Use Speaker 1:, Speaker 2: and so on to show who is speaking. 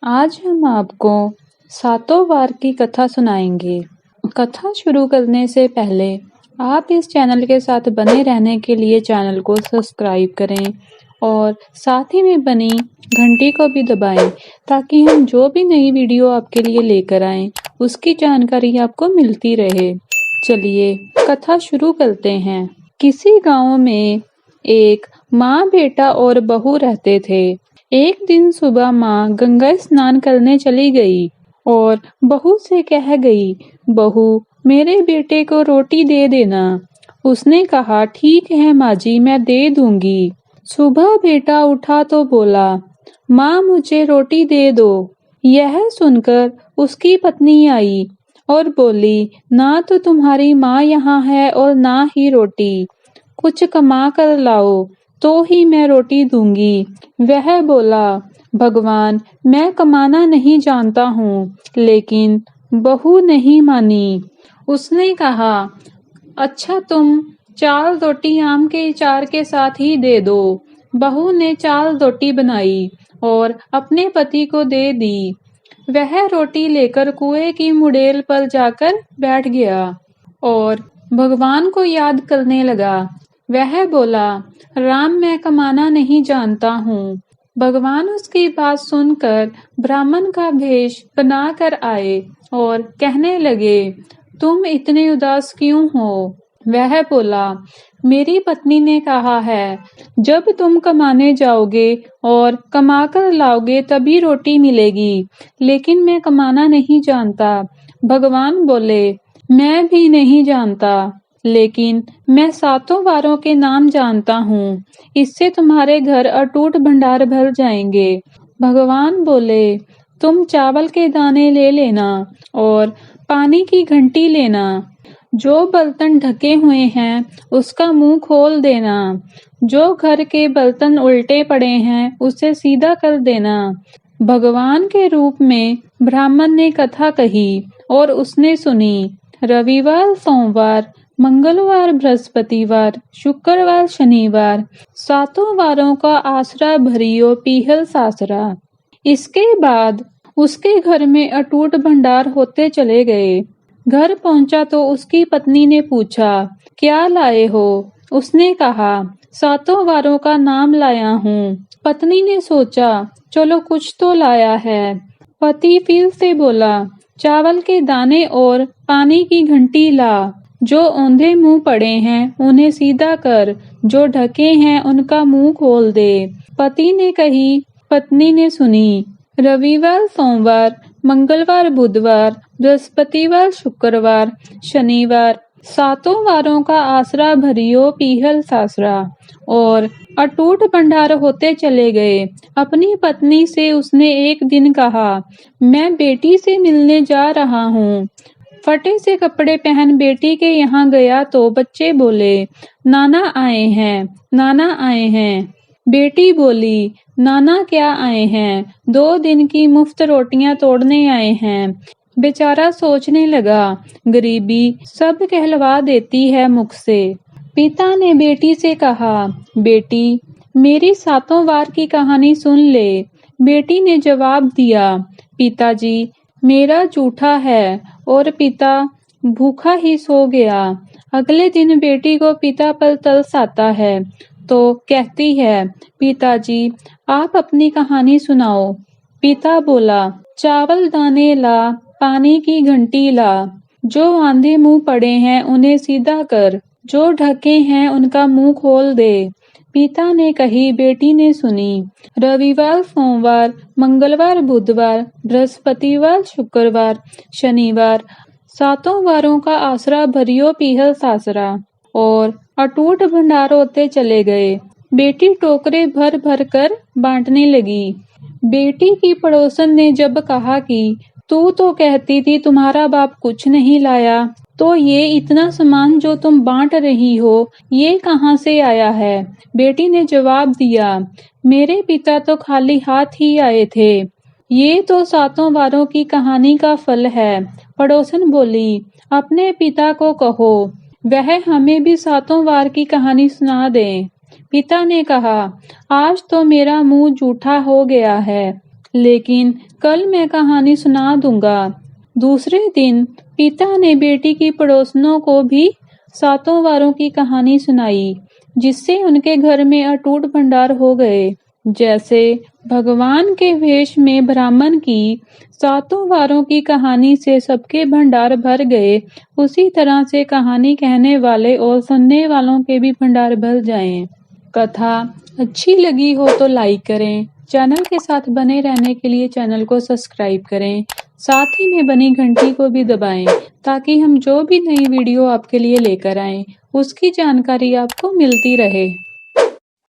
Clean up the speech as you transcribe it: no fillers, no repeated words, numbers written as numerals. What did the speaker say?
Speaker 1: आज हम आपको सातों वार की कथा सुनाएंगे। कथा शुरू करने से पहले आप इस चैनल के साथ बने रहने के लिए चैनल को सब्सक्राइब करें और साथ ही में बनी घंटी को भी दबाएं ताकि हम जो भी नई वीडियो आपके लिए लेकर आएं उसकी जानकारी आपको मिलती रहे। चलिए कथा शुरू करते हैं। किसी गांव में एक माँ, बेटा और बहू रहते थे। एक दिन सुबह माँ गंगा स्नान करने चली गई और बहू से कह गई, बहू मेरे बेटे को रोटी दे देना। उसने कहा, ठीक है माँ जी, मैं दे दूंगी। सुबह बेटा उठा तो बोला, माँ मुझे रोटी दे दो। यह सुनकर उसकी पत्नी आई और बोली, ना तो तुम्हारी माँ यहाँ है और ना ही रोटी, कुछ कमा कर लाओ तो ही मैं रोटी दूंगी। वह बोला, भगवान मैं कमाना नहीं जानता हूँ, लेकिन बहू नहीं मानी। उसने कहा, अच्छा तुम 4 रोटी आम के अचार के साथ ही दे दो। बहू ने 4 रोटी बनाई और अपने पति को दे दी। वह रोटी लेकर कुएं की मुड़ेल पर जाकर बैठ गया और भगवान को याद करने लगा। वह बोला, राम मैं कमाना नहीं जानता हूँ। भगवान उसकी बात सुनकर ब्राह्मण का भेष बनाकर आए और कहने लगे, तुम इतने उदास क्यों हो? वह बोला, मेरी पत्नी ने कहा है, जब तुम कमाने जाओगे और कमा कर लाओगे तभी रोटी मिलेगी, लेकिन मैं कमाना नहीं जानता। भगवान बोले, मैं भी नहीं जानता, लेकिन मैं सातों वारों के नाम जानता हूँ, इससे तुम्हारे घर अटूट भंडार भर जाएंगे। भगवान बोले, तुम चावल के दाने ले लेना और पानी की घंटी लेना। जो बर्तन ढके हुए हैं उसका मुंह खोल देना। जो घर के बर्तन उल्टे पड़े हैं उसे सीधा कर देना। भगवान के रूप में ब्राह्मण ने कथा कही और उसने सुनी। रविवार, सोमवार, मंगलवार, बृहस्पतिवार, शुक्रवार, शनिवार, सातों वारों का आसरा भरियो पीहल सासरा। इसके बाद उसके घर में अटूट भंडार होते चले गए। घर पहुंचा तो उसकी पत्नी ने पूछा, क्या लाए हो? उसने कहा, सातों वारों का नाम लाया हूँ। पत्नी ने सोचा, चलो कुछ तो लाया है। पति फिर से बोला, चावल के दाने और पानी की घंटी ला। जो औंधे मुंह पड़े हैं उन्हें सीधा कर, जो ढके हैं उनका मुंह खोल दे। पति ने कही, पत्नी ने सुनी। रविवार, सोमवार, मंगलवार, बुधवार, बृहस्पतिवार, शुक्रवार, शनिवार, सातों वारों का आसरा भरियो पीहल सासरा और अटूट भंडार होते चले गए। अपनी पत्नी से उसने एक दिन कहा, मैं बेटी से मिलने जा रहा हूँ। फटे से कपड़े पहन बेटी के यहाँ गया तो बच्चे बोले, नाना आए हैं, नाना आए हैं। बेटी बोली, नाना क्या आए हैं? 2 दिन की मुफ्त रोटियां तोड़ने आए हैं। बेचारा सोचने लगा, गरीबी सब कहलवा देती है मुख से। पिता ने बेटी से कहा, बेटी मेरी सातों वार की कहानी सुन ले। बेटी ने जवाब दिया, पिताजी मेरा जूठा है। और पिता भूखा ही सो गया। अगले दिन बेटी को पिता पर तरस आता है तो कहती है, पिताजी आप अपनी कहानी सुनाओ। पिता बोला, चावल दाने ला, पानी की घंटी ला। जो आंधे मुंह पड़े हैं उन्हें सीधा कर, जो ढके हैं उनका मुंह खोल दे। पिता ने कही, बेटी ने सुनी। रविवार, सोमवार, मंगलवार, बुधवार, बृहस्पतिवार, शुक्रवार, शनिवार, सातों वारों का आसरा भरियो पीहल सासरा और अटूट भंडार होते चले गए। बेटी टोकरे भर भर कर बांटने लगी। बेटी की पड़ोसन ने जब कहा कि तू तो कहती थी तुम्हारा बाप कुछ नहीं लाया, तो ये इतना सामान जो तुम बांट रही हो ये कहाँ से आया है? बेटी ने जवाब दिया, मेरे पिता तो खाली हाथ ही आए थे। ये तो सातों वारों की कहानी का फल है। पड़ोसन बोली, अपने पिता को कहो वह हमें भी सातों वार की कहानी सुना दे। पिता ने कहा, आज तो मेरा मुंह जूठा हो गया है, लेकिन कल मैं कहानी सुना दूंगा। दूसरे दिन पिता ने बेटी की पड़ोसनों को भी सातों वारों की कहानी सुनाई, जिससे उनके घर में अटूट भंडार हो गए। जैसे भगवान के वेश में ब्राह्मण की सातों वारों की कहानी से सबके भंडार भर गए, उसी तरह से कहानी कहने वाले और सुनने वालों के भी भंडार भर जाएं। कथा अच्छी लगी हो तो लाइक करें। चैनल के साथ बने रहने के लिए चैनल को सब्सक्राइब करें। साथ ही में बनी घंटी को भी दबाएं, ताकि हम जो भी नई वीडियो आपके लिए लेकर आएं, उसकी जानकारी आपको मिलती रहे।